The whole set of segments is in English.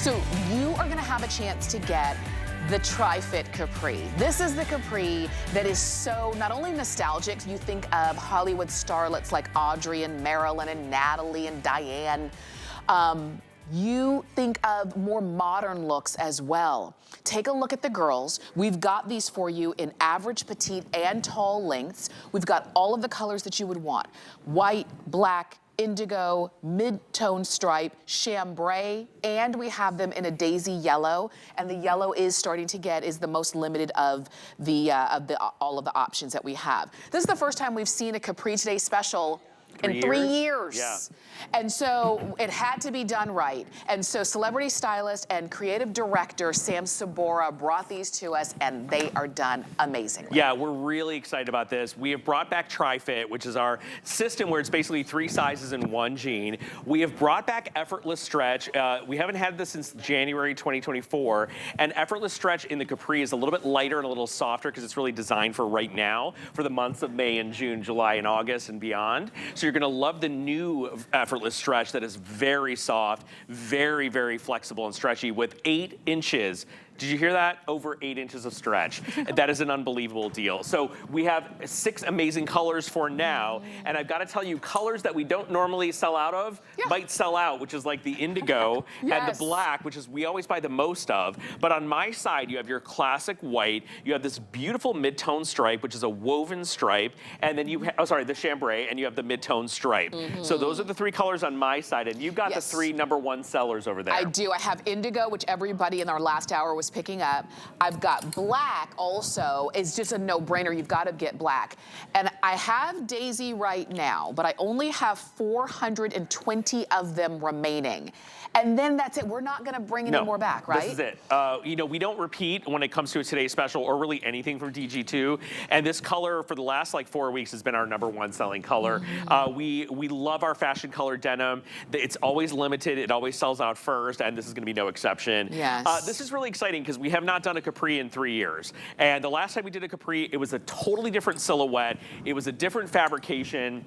So you are gonna have a chance to get the TriFit Capri. This is the Capri that is so not only nostalgic, you think of Hollywood starlets like Audrey and Marilyn and Natalie and Diane. You think of more modern looks as well. Take a look at the girls. We've got these for you in average, petite, and tall lengths. We've got all of the colors that you would want. White, black, indigo, mid-tone stripe, chambray, and we have them in a daisy yellow. And the yellow is starting to is the most limited of all of the options that we have. This is the first time we've seen a Capri Today special in 3 years. Yeah. And so it had to be done right. And so celebrity stylist and creative director Sam Sabora brought these to us, and they are done amazingly. Yeah, we're really excited about this. We have brought back TriFit, which is our system where it's basically 3 sizes in 1 jean. We have brought back Effortless Stretch. We haven't had this since January 2024. And Effortless Stretch in the Capri is a little bit lighter and a little softer because it's really designed for right now, for the months of May and June, July and August and beyond. So you're gonna love the new Effortless Stretch that is very soft, very, very flexible and stretchy with 8 inches. Did you hear that? Over 8 inches of stretch. That is an unbelievable deal. So we have 6 amazing colors for now. And I've got to tell you, colors that we don't normally sell out of might sell out, which is like the indigo and the black, which is we always buy the most of. But on my side, you have your classic white. You have this beautiful mid-tone stripe, which is a woven stripe. And then you have, the chambray, and you have the mid-tone stripe. So those are the 3 colors on my side. And you've got the 3 #1 sellers over there. I do. I have indigo, which everybody in our last hour was picking up. I've got black also. It's just a no-brainer. You've got to get black. And I have daisy right now, but I only have 420 of them remaining. And then that's it. We're not going to bring any more back, right? This is it. You know, we don't repeat when it comes to a Today Special or really anything from DG2. And this color for the last like 4 weeks has been our #1 selling color. We love our fashion color denim. It's always limited. It always sells out first, and this is going to be no exception. Yes. This is really exciting because we have not done a Capri in 3 years. And the last time we did a Capri, it was a totally different silhouette. It was a different fabrication.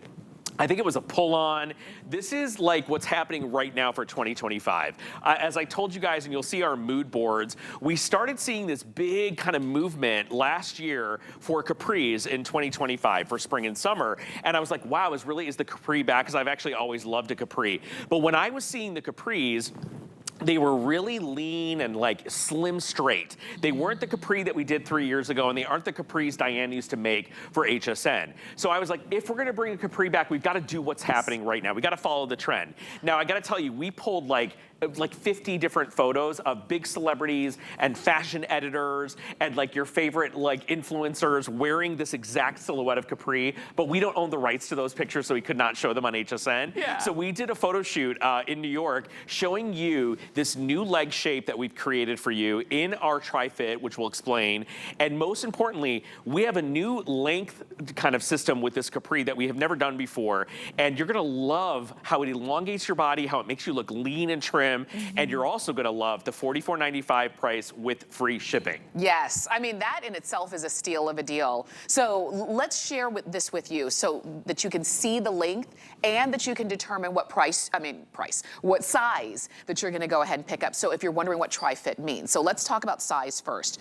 I think it was a pull-on. This is like what's happening right now for 2025. As I told you guys, and you'll see our mood boards, we started seeing this big kind of movement last year for capris in 2025 for spring and summer. And I was like, wow, is the Capri back? Because I've actually always loved a Capri. But when I was seeing the Capris, they were really lean and like slim straight. They weren't the Capri that we did 3 years ago, and they aren't the Capris Diane used to make for HSN. So I was like, if we're gonna bring a Capri back, we've gotta do what's happening right now. We gotta follow the trend. Now I gotta tell you, we pulled like 50 different photos of big celebrities and fashion editors and like your favorite like influencers wearing this exact silhouette of Capri, but we don't own the rights to those pictures, so we could not show them on HSN. So we did a photo shoot in New York showing you this new leg shape that we've created for you in our TriFit, which we'll explain. And most importantly, we have a new length kind of system with this Capri that we have never done before. And you're gonna love how it elongates your body, how it makes you look lean and trim. And you're also gonna love the $44.95 price with free shipping. Yes, I mean, that in itself is a steal of a deal. So let's share this with you so that you can see the length and that you can determine what what size that you're gonna go ahead and pick up. So if you're wondering what TriFit means. So let's talk about size first.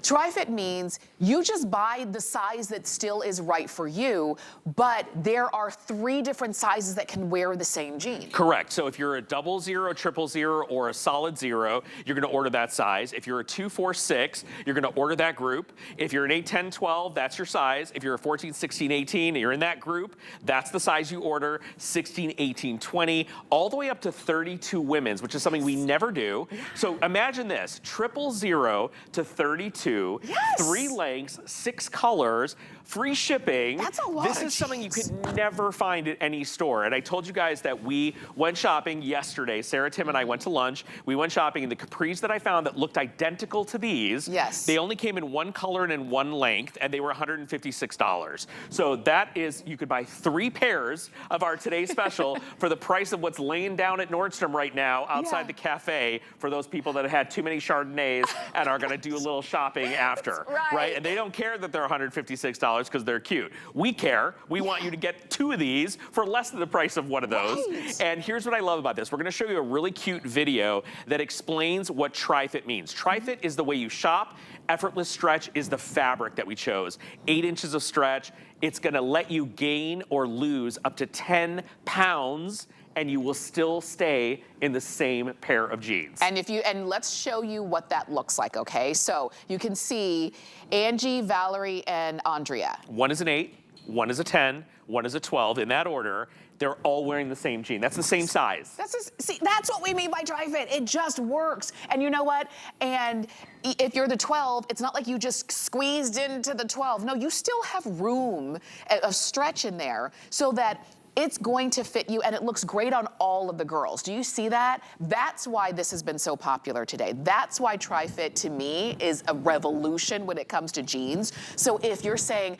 TriFit means you just buy the size that still is right for you, but there are 3 different sizes that can wear the same jean. Correct. So if you're a 00, 000, or a solid 0, you're gonna order that size. If you're a 2, 4, 6, you're gonna order that group. If you're an 8, 10, 12, that's your size. If you're a 14, 16, 18, and you're in that group, that's the size you order. 16, 18, 20, all the way up to 32 women's, which is something we never do. So imagine this, 000 to 32. 3 lengths, 6 colors, free shipping. That's a lot. This is something you could never find at any store. And I told you guys that we went shopping yesterday. Sarah, Tim, and I went to lunch. We went shopping, and the capris that I found that looked identical to these, they only came in 1 color and in 1 length, and they were $156. So that is, you could buy 3 pairs of our today's special for the price of what's laying down at Nordstrom right now outside the cafe for those people that have had too many Chardonnays and are gonna do a little shopping shopping after, right? And they don't care that they're $156 because they're cute. We care. We want you to get 2 of these for less than the price of one of those. And here's what I love about this. We're gonna show you a really cute video that explains what TriFit means. TriFit is the way you shop. Effortless Stretch is the fabric that we chose. 8 inches of stretch. It's gonna let you gain or lose up to 10 pounds and you will still stay in the same pair of jeans. And let's show you what that looks like, okay? So you can see Angie, Valerie, and Andrea. One is an 8, one is a 10, one is a 12, in that order. They're all wearing the same jean. That's the same size. See, that's what we mean by TriFit. It just works. And you know what? And if you're the 12, it's not like you just squeezed into the 12. No, you still have room of stretch in there so that it's going to fit you, and it looks great on all of the girls. Do you see that? That's why this has been so popular today. That's why TriFit, to me, is a revolution when it comes to jeans. So if you're saying,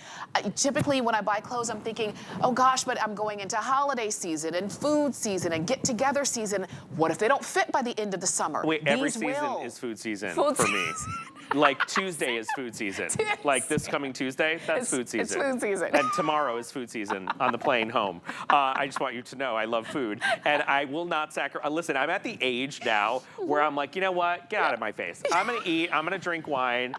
typically when I buy clothes, I'm thinking, oh gosh, but I'm going into holiday season and food season and get-together season. What if they don't fit by the end of the summer? Wait, every season is food season for me. Like Tuesday is food season. Yes. Like this coming Tuesday, that's food season. It's food season. And tomorrow is food season on the plane home. I just want you to know I love food. And I will not sacrifice. Listen, I'm at the age now where I'm like, you know what? Get out of my face. I'm going to eat. I'm going to drink wine.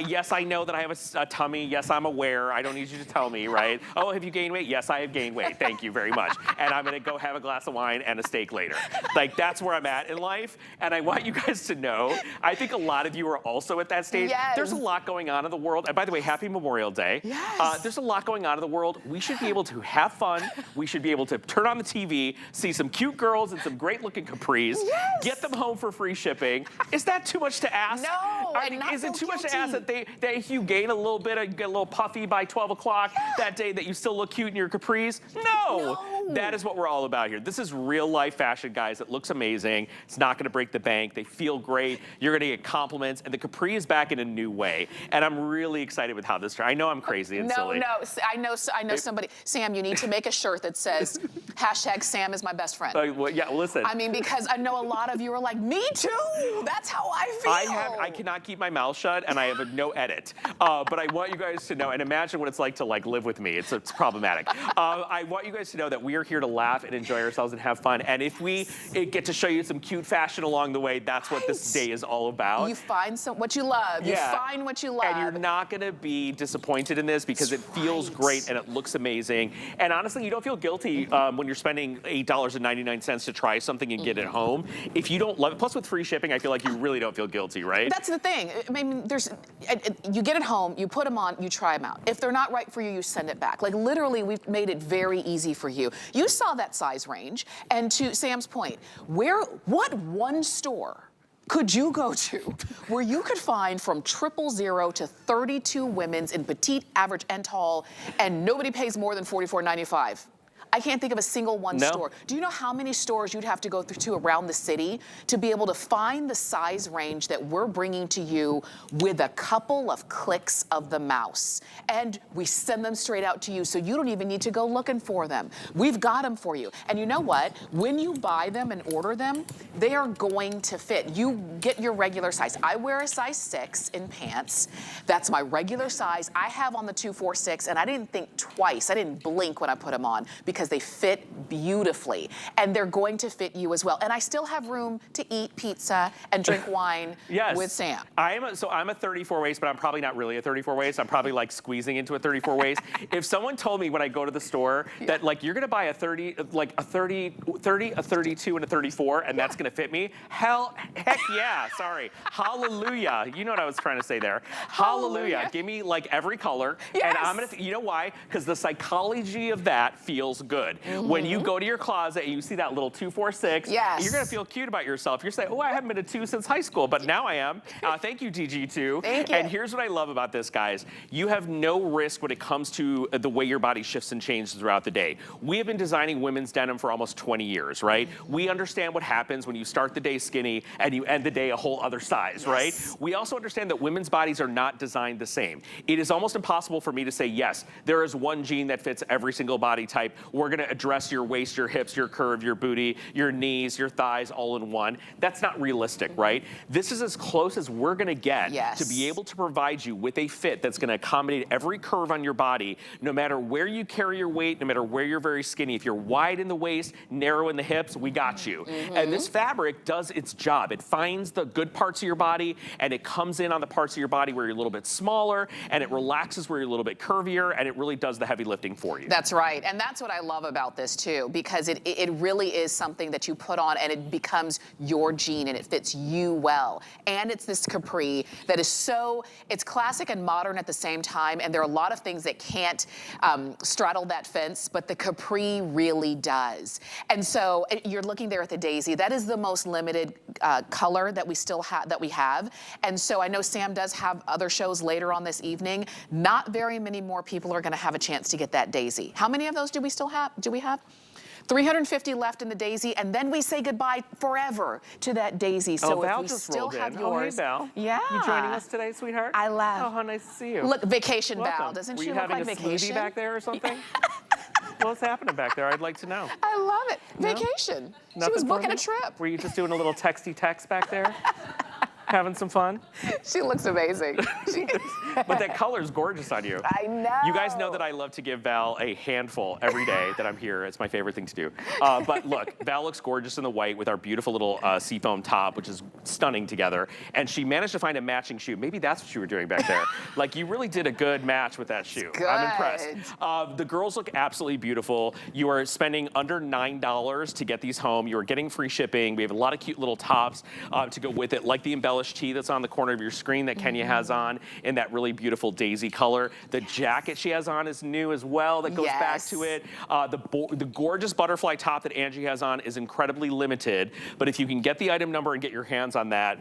Yes, I know that I have a tummy. Yes, I'm aware. I don't need you to tell me, right? Oh, have you gained weight? Yes, I have gained weight. Thank you very much. And I'm going to go have a glass of wine and a steak later. Like, that's where I'm at in life. And I want you guys to know, I think a lot of you are also at that stage. Yes. There's a lot going on in the world. And by the way, happy Memorial Day. Yes. There's a lot going on in the world. We should be able to have fun. We should be able to turn on the TV, see some cute girls and some great looking capris, get them home for free shipping. Is that too much to ask? No, is it too much to ask that you gain a little bit, get a little puffy by 12 o'clock that day, that you still look cute in your capris? No. That is what we're all about here. This is real life fashion, guys. It looks amazing. It's not gonna break the bank. They feel great. You're gonna get compliments, and the capri is back in a new way. And I'm really excited with how this, I know I'm crazy and silly. I know somebody. Sam, you need to make a shirt that says, hashtag Sam is my best friend. Well, yeah, listen. I mean, because I know a lot of you are like, me too. That's how I feel. I cannot keep my mouth shut, and I have no edit. But I want you guys to know, and imagine what it's like to live with me. It's problematic. I want you guys to know that we are here to laugh and enjoy ourselves and have fun. And if we get to show you some cute fashion along the way, that's what this day is all about. You find what you love. You find what you love. And you're not gonna be disappointed in this because it feels great and it looks amazing. And honestly, you don't feel guilty when you're spending $8.99 to try something and get it home. If you don't love it, plus with free shipping, I feel like you really don't feel guilty, right? That's the thing. I mean, you get it home, you put them on, you try them out. If they're not right for you, you send it back. Like literally, we've made it very easy for you. You saw that size range, and to Sam's point, what one store could you go to where you could find from 000 to 32 women's in petite, average, and tall, and nobody pays more than $44.95? I can't think of a single store. Do you know how many stores you'd have to go through to around the city to be able to find the size range that we're bringing to you with a couple of clicks of the mouse? And we send them straight out to you, so you don't even need to go looking for them. We've got them for you. And you know what? When you buy them and order them, they are going to fit. You get your regular size. I wear a size 6 in pants. That's my regular size. I have on the 246, and I didn't think twice. I didn't blink when I put them on because they fit beautifully, and they're going to fit you as well. And I still have room to eat pizza and drink wine with Sam. So I'm a 34 waist, but I'm probably not really a 34 waist. I'm probably like squeezing into a 34 waist. If someone told me when I go to the store that like you're gonna buy a 30, a 32, and a 34, and that's gonna fit me, heck yeah, sorry. Hallelujah. You know what I was trying to say there. Hallelujah. Give me like every color. And I'm gonna, you know why? Because the psychology of that feels good. When you go to your closet and you see that little 246, you're gonna feel cute about yourself. You're saying, oh, I haven't been a 2 since high school, but now I am. Thank you, DG2. Thank you. And here's what I love about this, guys. You have no risk when it comes to the way your body shifts and changes throughout the day. We have been designing women's denim for almost 20 years, right? We understand what happens when you start the day skinny and you end the day a whole other size, right? We also understand that women's bodies are not designed the same. It is almost impossible for me to say, yes, there is one jean that fits every single body type, or we're gonna address your waist, your hips, your curve, your booty, your knees, your thighs all in one. That's not realistic, right? This is as close as we're gonna get to be able to provide you with a fit that's gonna accommodate every curve on your body, no matter where you carry your weight, no matter where you're very skinny. If you're wide in the waist, narrow in the hips, we got you. And this fabric does its job. It finds the good parts of your body, and it comes in on the parts of your body where you're a little bit smaller, and it relaxes where you're a little bit curvier, and it really does the heavy lifting for you. That's right, and that's what I love about this too, because it really is something that you put on and it becomes your jean and it fits you well. And it's this capri that is it's classic and modern at the same time, and there are a lot of things that can't straddle that fence, but the capri really does. And so you're looking there at the daisy. That is the most limited color that we have. And so I know Sam does have other shows later on this evening. Not very many more people are gonna have a chance to get that daisy. How many of those do we still have? 350 left in the daisy, and then we say goodbye forever to that daisy. So Val if we just still rolled have in. yours. Oh, hey, Val. Yeah. You joining us today, sweetheart? I love. Oh, how nice to see you. Look, vacation Welcome. Val. Doesn't Were she you look having like a vacation? smoothie back there or something? What's happening back there? I'd like to know. I love it. No? Vacation. She Nothing was booking a funny? trip. Were you just doing a little texty text back there? Having some fun? She looks amazing. But that color is gorgeous on you. I know. You guys know that I love to give Val a handful every day that I'm here. It's my favorite thing to do. But look, Val looks gorgeous in the white with our beautiful little seafoam top, which is stunning together. And she managed to find a matching shoe. Maybe that's what you were doing back there. Like, you really did a good match with that shoe. Good. I'm impressed. The girls look absolutely beautiful. You are spending under $9 to get these home. You are getting free shipping. We have a lot of cute little tops to go with it, like the embellished tee that's on the corner of your screen that Kenya has on in that really beautiful daisy color. The jacket she has on is new as well that goes back to it. The gorgeous butterfly top that Angie has on is incredibly limited, but if you can get the item number and get your hands on that,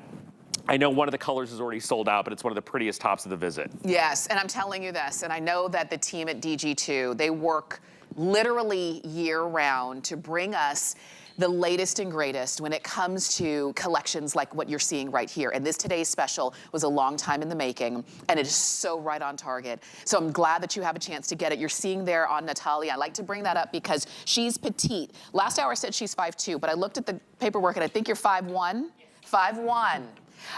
I know one of the colors is already sold out, but it's one of the prettiest tops of the visit. Yes, and I'm telling you this, and I know that the team at DG2, they work literally year-round to bring us the latest and greatest when it comes to collections like what you're seeing right here. And this today's special was a long time in the making, and it is so right on target. So I'm glad that you have a chance to get it. You're seeing there on Natalia. I like to bring that up because she's petite. Last hour I said she's 5'2", but I looked at the paperwork and I think you're 5'1". 5'1".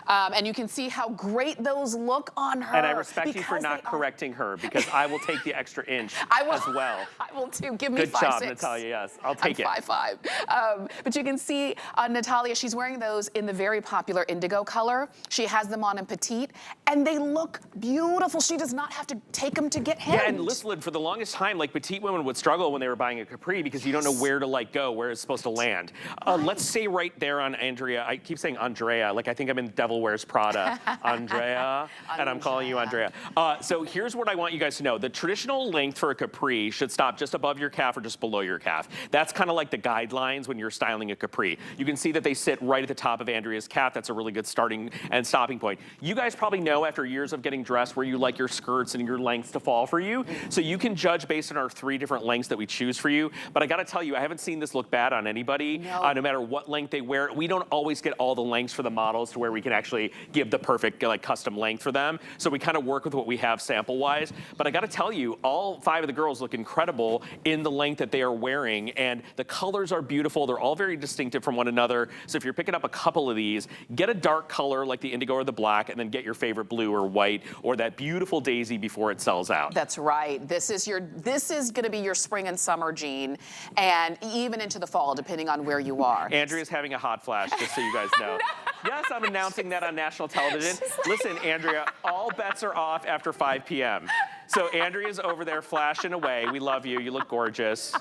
And you can see how great those look on her. And I respect you for not correcting her, because I will take the extra inch as well. I will too. Give me Good 5'6". job, Natalia, yes. I'll take it. 5'5". But you can see on Natalia, she's wearing those in the very popular indigo color. She has them on in petite, and they look beautiful. She does not have to take them to get hemmed. Yeah, and listen, for the longest time, like, petite women would struggle when they were buying a capri because you don't know where to, like, go, where it's supposed to land. Let's say right there on Andrea, I keep saying Andrea, like I think I'm in Devil Wears Prada. Andrea, and I'm calling you Andrea. So here's what I want you guys to know. The traditional length for a capri should stop just above your calf or just below your calf. That's kind of like the guidelines when you're styling a capri. You can see that they sit right at the top of Andrea's calf. That's a really good starting and stopping point. You guys probably know after years of getting dressed where you like your skirts and your lengths to fall for you. So you can judge based on our 3 different lengths that we choose for you. But I gotta tell you, I haven't seen this look bad on anybody, no matter what length they wear. We don't always get all the lengths for the models to where we can actually give the perfect like custom length for them. So we kind of work with what we have sample wise. But I gotta tell you, all 5 of the girls look incredible in the length that they are wearing, and the colors are beautiful. They're all very distinctive from one another. So if you're picking up a couple of these, get a dark color like the indigo or the black, and then get your favorite blue or white or that beautiful daisy before it sells out. That's right. This is gonna be your spring and summer jean, and even into the fall, depending on where you are. Andrea's having a hot flash, just so you guys know. Yes, I'm announcing that on national television. Listen, Andrea, all bets are off after 5 p.m. So Andrea's over there flashing away. We love you. You look gorgeous.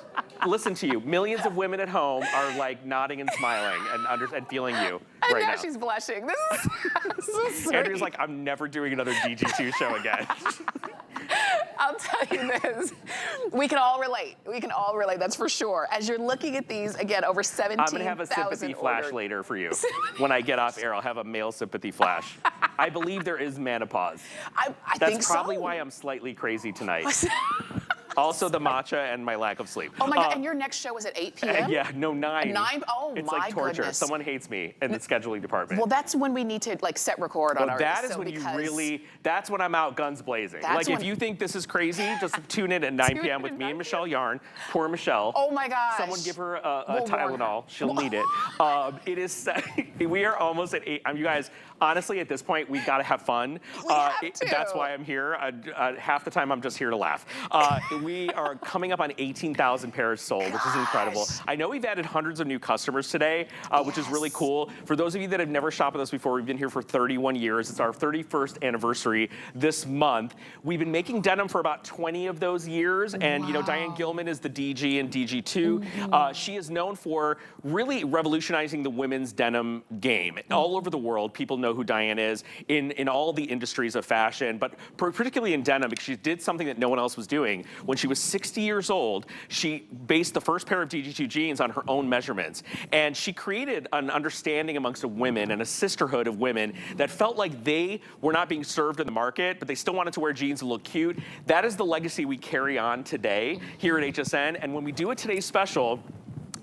Listen to you. Millions of women at home are like nodding and smiling and feeling you right now. She's blushing. This is so sweet. Andrea's like, I'm never doing another DG2 show again. I'll tell you this. We can all relate. We can all relate, that's for sure. As you're looking at these, again, over 17,000 I'm gonna have a sympathy flash later for you. When I get off air, I'll have a male sympathy flash. I believe there is menopause. I think so. That's probably why I'm slightly crazy tonight. Also the matcha and my lack of sleep. Oh my God, and your next show is at 8 p.m.? Yeah, no, 9. 9? Oh it's my like torture. goodness. Someone hates me in the scheduling department. Well, that's when we need to like set record on ours. That is when you really, that's when I'm out guns blazing. Like if you think this is crazy, just tune in at 9 p.m. with me and Michelle Yarn. Poor Michelle. Oh my gosh. Someone give her a Tylenol. She'll need it. It is, we are almost at 8. You guys, honestly, at this point, we've got to have fun. We have to. That's why I'm here. Half the time, I'm just here to laugh. We are coming up on 18,000 pairs sold, which is incredible. I know we've added hundreds of new customers today, which is really cool. For those of you that have never shopped with us before, we've been here for 31 years. It's our 31st anniversary this month. We've been making denim for about 20 of those years, and you know, Diane Gilman is the DG in DG2. She is known for really revolutionizing the women's denim game. All over the world, people know who Diane is in all the industries of fashion, but particularly in denim, because she did something that no one else was doing. When she was 60 years old, she based the first pair of DG2 jeans on her own measurements, and she created an understanding amongst women and a sisterhood of women that felt like they were not being served in the market, but they still wanted to wear jeans and look cute. That is the legacy we carry on today here at HSN, and when we do a Today's Special,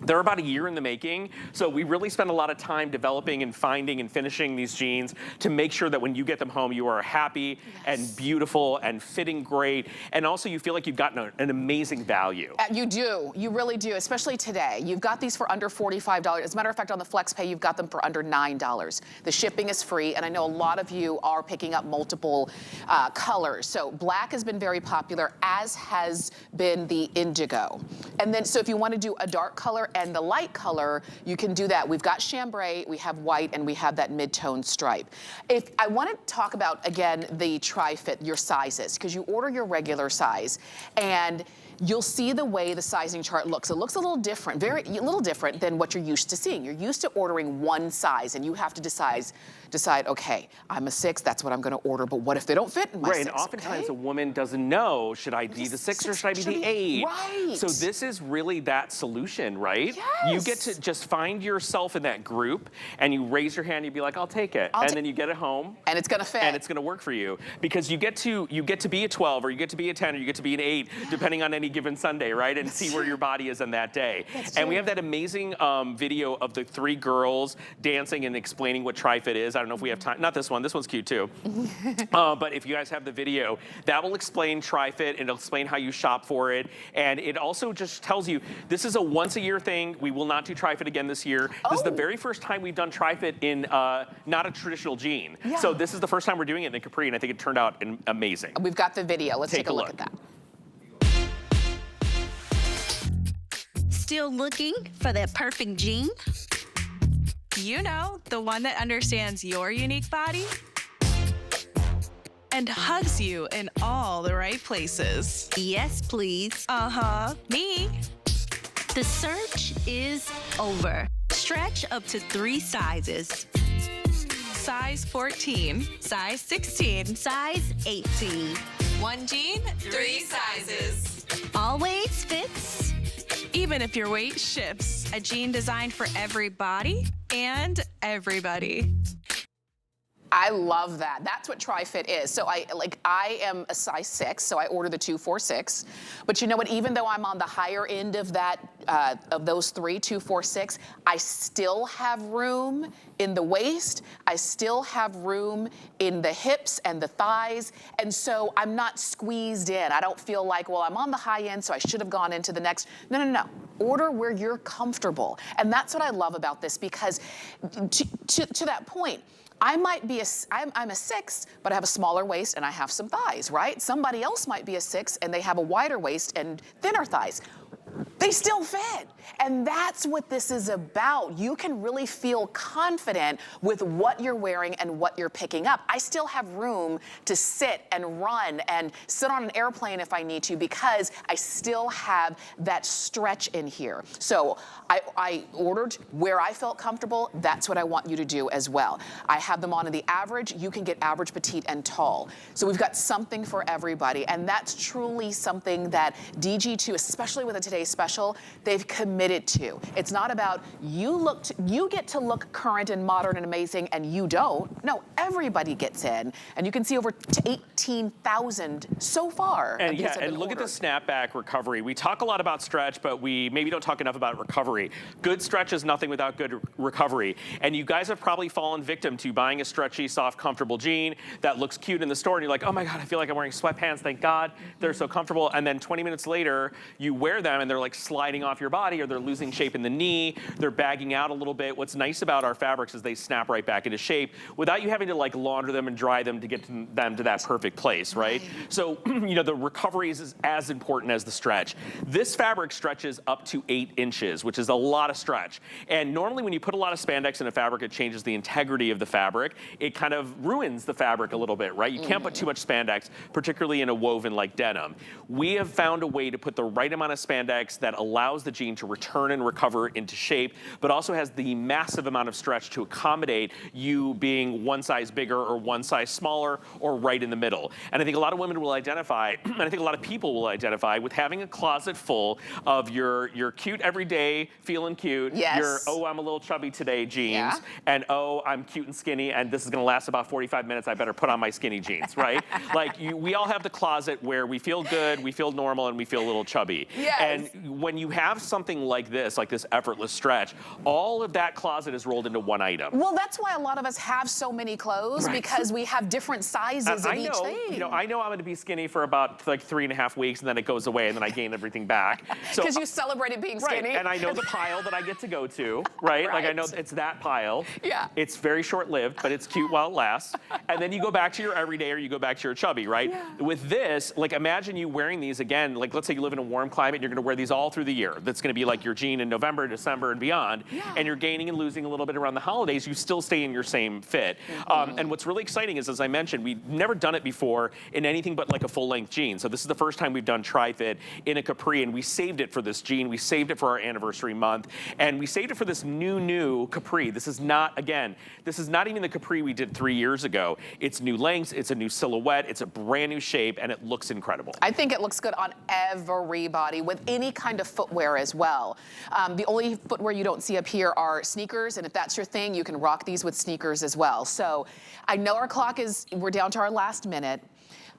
they're about a year in the making, so we really spend a lot of time developing and finding and finishing these jeans to make sure that when you get them home, you are happy and beautiful and fitting great, and also you feel like you've gotten an amazing value. You do, you really do, especially today. You've got these for under $45. As a matter of fact, on the Flex Pay, you've got them for under $9. The shipping is free, and I know a lot of you are picking up multiple colors. So black has been very popular, as has been the indigo. And then, so if you want to do a dark color and the light color, you can do that. We've got chambray, we have white, and we have that mid-tone stripe. If I want to talk about, again, the TriFit, your sizes, because you order your regular size, and you'll see the way the sizing chart looks. It looks a little different, a little different than what you're used to seeing. You're used to ordering one size, and you have to decide, okay, I'm a 6, that's what I'm gonna order, but what if they don't fit in my 6? And oftentimes a woman doesn't know, should I be the 6 or should I be the 8? Right. So this is really that solution, right? Yes. You get to just find yourself in that group, and you raise your hand, you'd be like, I'll take it. And then you get it home. And it's gonna fit. And it's gonna work for you. Because you get to be a 12, or you get to be a 10, or you get to be an 8, depending on any given Sunday, right? And see where your body is on that day. And we have that amazing video of the 3 girls dancing and explaining what TriFit is. I don't know if we have time. Not this one. This one's cute too. But if you guys have the video, that will explain TriFit, and it'll explain how you shop for it. And it also just tells you this is a once-a-year thing. We will not do TriFit again this year. This is the very first time we've done TriFit in not a traditional jean. So this is the first time we're doing it in the Capri, and I think it turned out amazing. We've got the video. Let's take a look at that. Still looking for that perfect jean? You know, the one that understands your unique body and hugs you in all the right places. Yes, please. Me. The search is over. Stretch up to 3 sizes. Size 14, size 16, Size 18. 1 jean, 3 sizes. Always fits. Even if your weight shifts, a jean designed for every body and everybody. I love that. That's what TriFit is. So I am a size 6, so I order the 2, 4, 6. But you know what? Even though I'm on the higher end of that, of those 3, 2, 4, 6, I still have room in the waist. I still have room in the hips and the thighs. And so I'm not squeezed in. I don't feel like, well, I'm on the high end, so I should have gone into the next. No, no, no. Order where you're comfortable. And that's what I love about this, because to that point, I might be I'm a 6, but I have a smaller waist and I have some thighs, right? Somebody else might be a 6 and they have a wider waist and thinner thighs. They still fit. And that's what this is about. You can really feel confident with what you're wearing and what you're picking up. I still have room to sit and run and sit on an airplane if I need to, because I still have that stretch in here. So I ordered where I felt comfortable. That's what I want you to do as well. I have them on in the average. You can get average, petite, and tall. So we've got something for everybody. And that's truly something that DG2, especially with a Today's Special, they've committed committed to. It's not about you get to look current and modern and amazing and you don't. No, everybody gets in. And you can see over 18,000 so far. And yeah, and look at the snapback recovery. We talk a lot about stretch, but we maybe don't talk enough about recovery. Good stretch is nothing without good recovery. And you guys have probably fallen victim to buying a stretchy, soft, comfortable jean that looks cute in the store, and you're like, oh my God, I feel like I'm wearing sweatpants, thank God. They're so comfortable. And then 20 minutes later, you wear them and they're like sliding off your body, or they're losing shape in the knee, they're bagging out a little bit. What's nice about our fabrics is they snap right back into shape without you having to like launder them and dry them to get them to that perfect place, right? So, you know, the recovery is as important as the stretch. This fabric stretches up to 8 inches, which is a lot of stretch. And normally when you put a lot of spandex in a fabric, it changes the integrity of the fabric. It kind of ruins the fabric a little bit, right? You can't put too much spandex, particularly in a woven like denim. We have found a way to put the right amount of spandex that allows the jean to return and recover into shape, but also has the massive amount of stretch to accommodate you being one size bigger or one size smaller or right in the middle. And I think a lot of women will identify, and I think a lot of people will identify with having a closet full of your cute everyday, feeling cute, your, oh, I'm a little chubby today jeans, and oh, I'm cute and skinny, and this is gonna last about 45 minutes, I better put on my skinny jeans, right? Like, we all have the closet where we feel good, we feel normal, and we feel a little chubby. And when you have something like this effortless stretch, all of that closet is rolled into one item. Well, that's why a lot of us have so many clothes, because we have different sizes of each thing. You know, I know I'm gonna be skinny for about like 3.5 weeks, and then it goes away, and then I gain everything back. Because you celebrated being skinny. And I know the pile that I get to go to, right? Like I know it's that pile. It's very short-lived, but it's cute while it lasts. And then you go back to your everyday, or you go back to your chubby, right? With this, like imagine you wearing these again, like let's say you live in a warm climate, and you're gonna wear these all through the year. That's gonna be like your jean in November, December, and beyond. And you're gaining and losing a little bit around the holidays, you still stay in your same fit. And what's really exciting is, as I mentioned, we've never done it before in anything but like a full-length jean. So this is the first time we've done TriFit in a capri, and we saved it for this jean. We saved it for our anniversary month, and we saved it for this new capri. This is not, again, this is not even the capri we did 3 years ago. It's new lengths, it's a new silhouette, it's a brand new shape, and it looks incredible. I think it looks good on everybody with any kind of footwear as well. The only footwear you don't see up here are sneakers, and if that's your thing, you can rock these with sneakers as well. So I know our clock is, we're down to our last minute.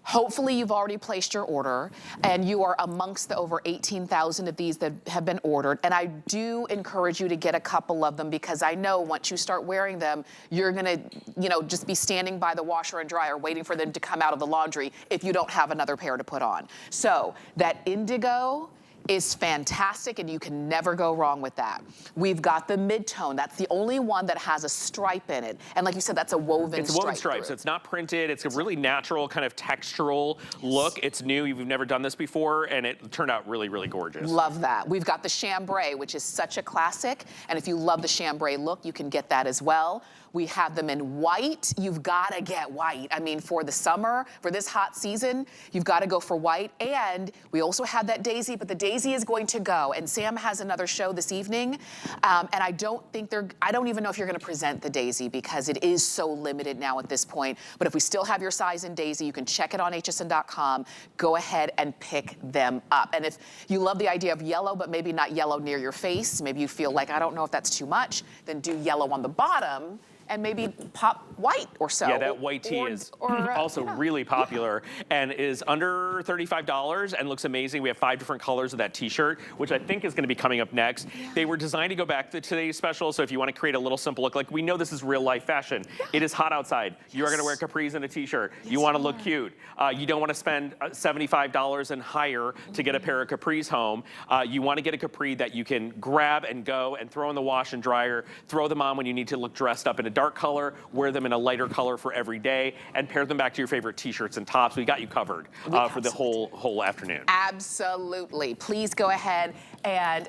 Hopefully you've already placed your order, and you are amongst the over 18,000 of these that have been ordered. And I do encourage you to get a couple of them, because I know once you start wearing them, you're gonna, you know, just be standing by the washer and dryer waiting for them to come out of the laundry if you don't have another pair to put on. So that indigo is fantastic, and you can never go wrong with that. We've got the mid-tone. That's the only one that has a stripe in it. And like you said, that's a woven stripe. It's woven stripes. It's not printed. It's a really natural kind of textural look. It's new. We've never done this before, and it turned out really, really gorgeous. Love that. We've got the chambray, which is such a classic. And if you love the chambray look, you can get that as well. We have them in white. You've got to get white. I mean, for the summer, for this hot season, you've got to go for white. And we also have that daisy, but the daisy is going to go. And Sam has another show this evening. And I don't even know if you're going to present the daisy, because it is so limited now at this point. But if we still have your size in daisy, you can check it on hsn.com. Go ahead and pick them up. And if you love the idea of yellow, but maybe not yellow near your face, maybe you feel like, I don't know if that's too much, then do yellow on the bottom, and maybe pop white or so. Yeah, that white tee is also really popular and is under $35 and looks amazing. We have 5 different colors of that t-shirt, which I think is gonna be coming up next. They were designed to go back to today's special, so if you wanna create a little simple look, like we know this is real life fashion. It is hot outside. You are gonna wear capris and a t-shirt. You wanna look cute. You don't wanna spend $75 and higher to get a pair of capris home. You wanna get a capri that you can grab and go and throw in the wash and dryer, throw them on when you need to look dressed up in a dark color, wear them in a lighter color for every day, and pair them back to your favorite t-shirts and tops. We got you covered for the whole afternoon. Absolutely. Please go ahead and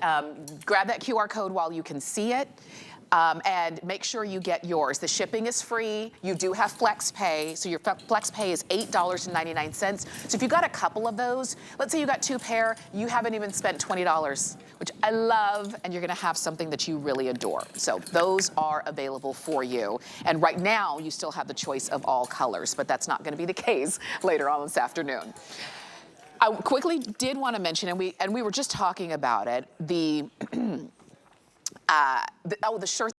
grab that QR code while you can see it. And make sure you get yours. The shipping is free. You do have flex pay, so your flex pay is $8.99. So if you got a couple of those, let's say you got 2 pair, you haven't even spent $20, which I love, and you're gonna have something that you really adore. So those are available for you. And right now, you still have the choice of all colors, but that's not gonna be the case later on this afternoon. I quickly did want to mention, and we were just talking about it, the shirt